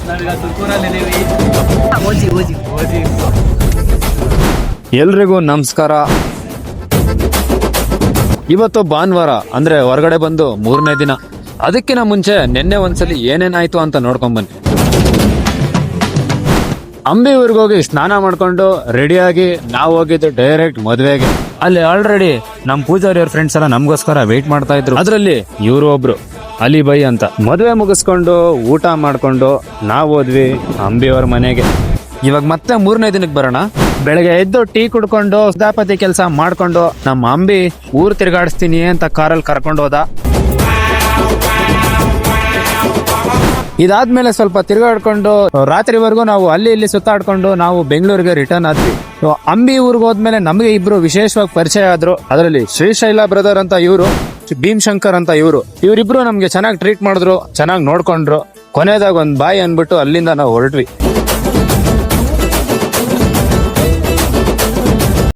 ನಾವೀಗ ತುರ್ಕೂರಲ್ಲಿದ್ದೀವಿ. ಓಜಿ ಎಲ್ರಿಗೂ ನಮಸ್ಕಾರ. ಇವತ್ತು ಭಾನುವಾರ ಅಂದ್ರೆ ಹೊರಗಡೆ ಬಂದು 3ನೇ ದಿನ. ಅದಕ್ಕಿಂತ ಮುಂಚೆ ನಿನ್ನೆ ಒಂದ್ಸಲಿ ಏನೇನಾಯ್ತು ಅಂತ ನೋಡ್ಕೊಂಡ್ ಬನ್ನಿ. ಅಂಬಿ ಊರಿಗೋಗಿ ಸ್ನಾನ ಮಾಡ್ಕೊಂಡು ರೆಡಿಯಾಗಿ ನಾವು ಹೋಗಿದ್ದು ಡೈರೆಕ್ಟ್ ಮದ್ವೆಗೆ. ಅಲ್ಲಿ ಆಲ್ರೆಡಿ ನಮ್ ಪೂಜಾರಿ ಅವ್ರ ಫ್ರೆಂಡ್ಸ್ ಎಲ್ಲ ನಮ್ಗೋಸ್ಕರ ವೇಟ್ ಮಾಡ್ತಾ ಇದ್ರು. ಅದ್ರಲ್ಲಿ ಇವರು ಒಬ್ರು ಅಲಿಬೈ ಅಂತ. ಮದ್ವೆ ಮುಗಿಸ್ಕೊಂಡು ಊಟ ಮಾಡ್ಕೊಂಡು ನಾವು ಹೋದ್ವಿ ಅಂಬಿ ಅವ್ರ ಮನೆಗೆ. ಇವಾಗ ಮತ್ತೆ 3ನೇ ದಿನಕ್ಕೆ ಬರೋಣ. ಬೆಳಗ್ಗೆ ಎದ್ದು ಟೀ ಕುಡ್ಕೊಂಡು ಸದಾಪತಿ ಕೆಲಸ ಮಾಡ್ಕೊಂಡು ನಮ್ಮ ಅಂಬಿ ಊರ್ ತಿರ್ಗಾಡಿಸ್ತೀನಿ ಅಂತ ಕಾರಲ್ಲಿ ಕರ್ಕೊಂಡು ಹೋದ. ಇದಾದ್ಮೇಲೆ ಸ್ವಲ್ಪ ತಿರ್ಗಾಡ್ಕೊಂಡು ರಾತ್ರಿವರೆಗೂ ನಾವು ಅಲ್ಲಿ ಇಲ್ಲಿ ಸುತ್ತಾಡ್ಕೊಂಡು ನಾವು ಬೆಂಗಳೂರಿಗೆ ರಿಟರ್ನ್ ಆದ್ವಿ. ಅಂಬಿ ಊರಿಗೆ ಹೋದ್ಮೇಲೆ ನಮಗೆ ಇಬ್ರು ವಿಶೇಷವಾಗಿ ಪರಿಚಯ ಆದ್ರು. ಅದರಲ್ಲಿ ಶ್ರೀಶೈಲ ಬ್ರದರ್ ಅಂತ ಇವರು, ಭೀಮಶಂಕರ್ ಅಂತ ಇವರಿಬ್ರು ನಮ್ಗೆ ಚೆನ್ನಾಗಿ ಟ್ರೀಟ್ ಮಾಡಿದ್ರು, ಚೆನ್ನಾಗಿ ನೋಡ್ಕೊಂಡ್ರು. ಕೊನೆದಾಗ ಒಂದ್ ಬಾಯ್ ಅನ್ಬಿಟ್ಟು ಅಲ್ಲಿಂದ ನಾವು ಹೊರಟ್ವಿ.